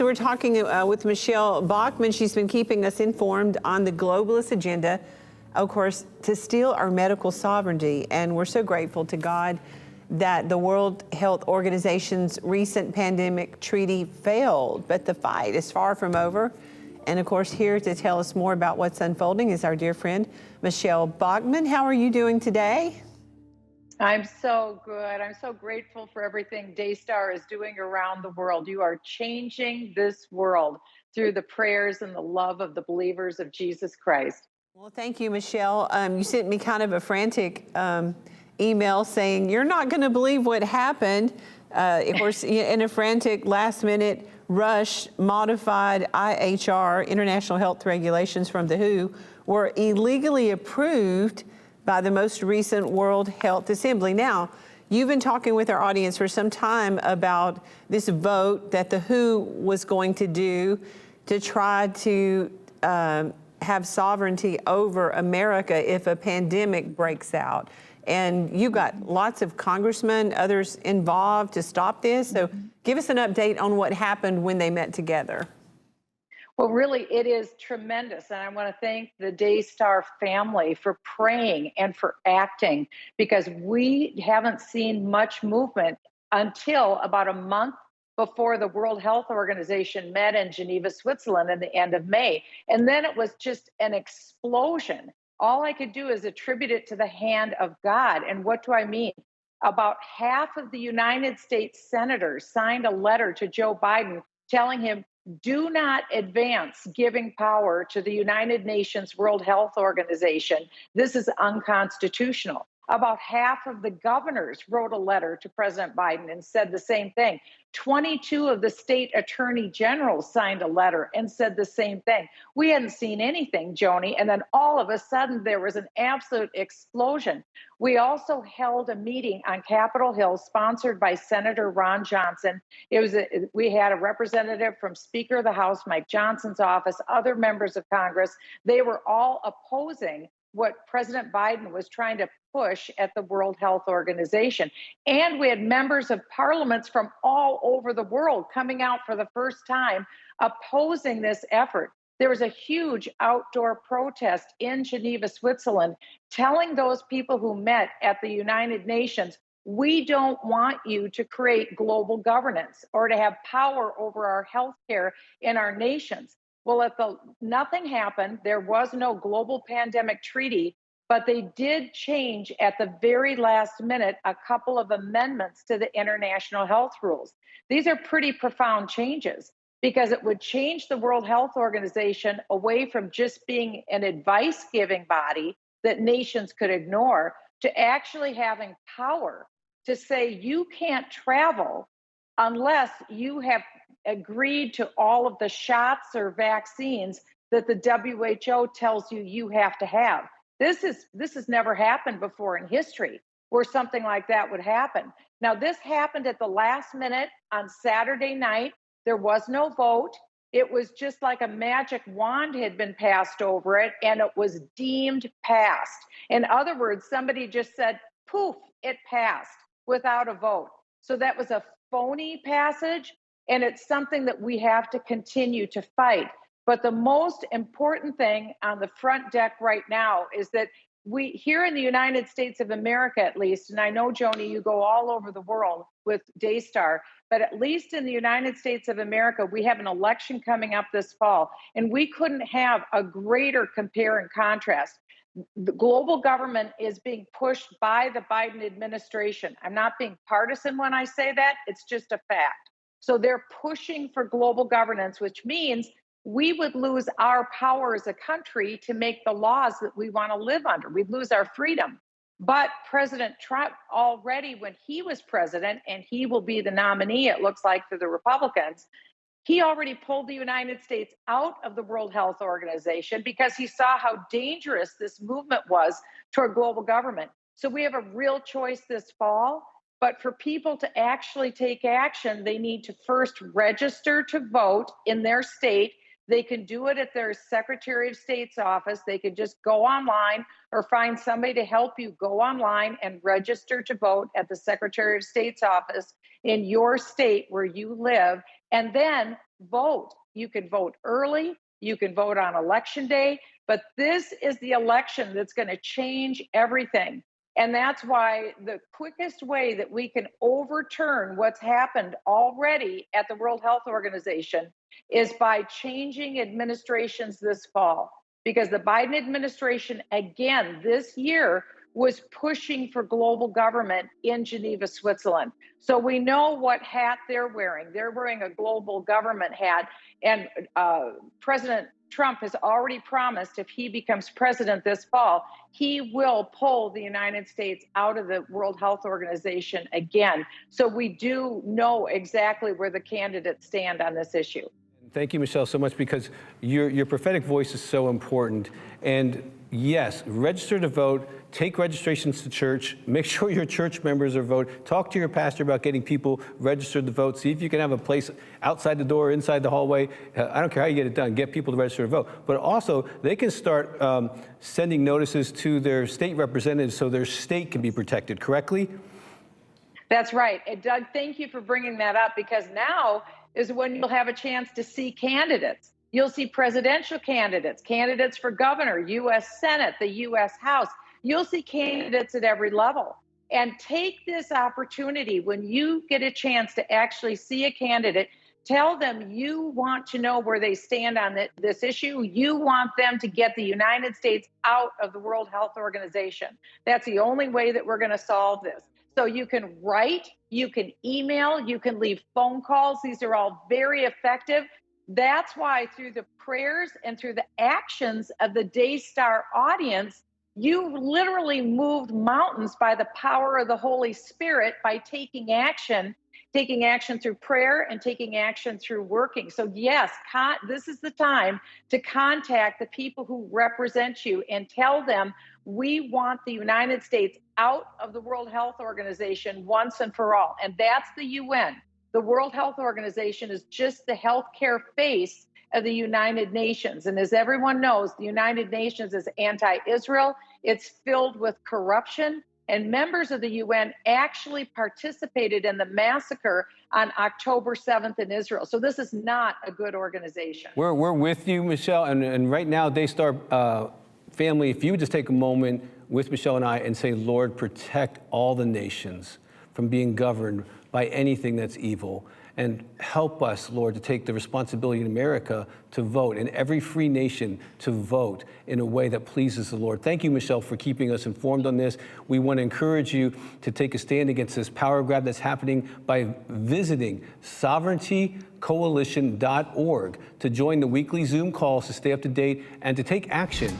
So we're talking with Michele Bachmann. She's been keeping us informed on the globalist agenda, of course, to steal our medical sovereignty. And we're so grateful to God that the World Health Organization's recent pandemic treaty failed, but the fight is far from over. And of course, here to tell us more about what's unfolding is our dear friend, Michele Bachmann. How are you doing today? I'm so good. I'm so grateful for everything Daystar is doing around the world. You are changing this world through the prayers and the love of the believers of Jesus Christ. Well, thank you, Michele. You sent me kind of a frantic email saying, you're not going to believe what happened. Of course, in a frantic last-minute rush, modified IHR, International Health Regulations from the WHO, were illegally approved by the most recent World Health Assembly. Now, you've been talking with our audience for some time about this vote that the WHO was going to do to try to have sovereignty over America if a pandemic breaks out. And you got lots of congressmen, others involved to stop this. So give us an update on what happened when they met together. Well, really, it is tremendous. And I want to thank the Daystar family for praying and for acting, because we haven't seen much movement until about a month before the World Health Organization met in Geneva, Switzerland at the end of May. And then it was just an explosion. All I could do is attribute it to the hand of God. And what do I mean? About half of the United States senators signed a letter to Joe Biden telling him, do not advance giving power to the United Nations World Health Organization. This is unconstitutional. About half of the governors wrote a letter to President Biden and said the same thing. 22 of the state attorney generals signed a letter and said the same thing. We hadn't seen anything, Joni, and then all of a sudden there was an absolute explosion. We also held a meeting on Capitol Hill sponsored by Senator Ron Johnson. We had a representative from Speaker of the House, Mike Johnson's office, other members of Congress. They were all opposing what President Biden was trying to push at the World Health Organization. And we had members of parliaments from all over the world coming out for the first time opposing this effort. There was a huge outdoor protest in Geneva, Switzerland, telling those people who met at the United Nations, we don't want you to create global governance or to have power over our healthcare in our nations. Well, nothing happened. There was no global pandemic treaty, but they did change at the very last minute a couple of amendments to the international health rules. These are pretty profound changes because it would change the World Health Organization away from just being an advice-giving body that nations could ignore to actually having power to say you can't travel unless you have agreed to all of the shots or vaccines that the WHO tells you you have to have. This has never happened before in history where something like that would happen. Now, this happened at the last minute on Saturday night. There was no vote. It was just like a magic wand had been passed over it, and it was deemed passed. In other words, somebody just said, poof, it passed without a vote. So that was a phony passage, and it's something that we have to continue to fight. But the most important thing on the front deck right now is that we, here in the United States of America at least, and I know, Joni, you go all over the world with Daystar, but at least in the United States of America, we have an election coming up this fall, and we couldn't have a greater compare and contrast. The global government is being pushed by the Biden administration. I'm not being partisan when I say that. It's just a fact. So they're pushing for global governance, which means we would lose our power as a country to make the laws that we want to live under. We'd lose our freedom. But President Trump already, when he was president, and he will be the nominee, it looks like, for the Republicans, he already pulled the United States out of the World Health Organization because he saw how dangerous this movement was toward global government. So we have a real choice this fall. But for people to actually take action, they need to first register to vote in their state. They can do it at their Secretary of State's office. They could just go online or find somebody to help you go online and register to vote at the Secretary of State's office in your state where you live. And then vote. You can vote early, you can vote on election day, but this is the election that's going to change everything. And that's why the quickest way that we can overturn what's happened already at the World Health Organization is by changing administrations this fall. Because the Biden administration, again, this year was pushing for global government in Geneva, Switzerland. So we know what hat they're wearing. They're wearing a global government hat. And President Trump has already promised if he becomes president this fall, he will pull the United States out of the World Health Organization again. So we do know exactly where the candidates stand on this issue. Thank you, Michele, so much, because your prophetic voice is so important. And yes, register to vote, take registrations to church, make sure your church members are vote, talk to your pastor about getting people registered to vote, see if you can have a place outside the door, inside the hallway. I don't care how you get it done, get people to register to vote. But also, they can start sending notices to their state representatives so their state can be protected, correctly? That's right. And Doug, thank you for bringing that up, because now is when you'll have a chance to see candidates. You'll see presidential candidates, candidates for governor, U.S. Senate, the U.S. House. You'll see candidates at every level. And take this opportunity when you get a chance to actually see a candidate. Tell them you want to know where they stand on this issue. You want them to get the United States out of the World Health Organization. That's the only way that we're going to solve this. So you can write, you can email, you can leave phone calls. These are all very effective. That's why through the prayers and through the actions of the Daystar audience, you literally moved mountains by the power of the Holy Spirit by taking action through prayer and taking action through working. So yes, this is the time to contact the people who represent you and tell them we want the United States out of the World Health Organization once and for all. And that's the UN. The World Health Organization is just the healthcare face of the United Nations. And as everyone knows, the United Nations is anti-Israel. It's filled with corruption. And members of the UN actually participated in the massacre on October 7th in Israel. So this is not a good organization. We're with you, Michele. And right now, Daystar family, if you would just take a moment with Michele and I and say, Lord, protect all the nations from being governed by anything that's evil. And help us, Lord, to take the responsibility in America to vote, in every free nation to vote in a way that pleases the Lord. Thank you, Michele, for keeping us informed on this. We want to encourage you to take a stand against this power grab that's happening by visiting sovereigntycoalition.org to join the weekly Zoom calls to stay up to date and to take action.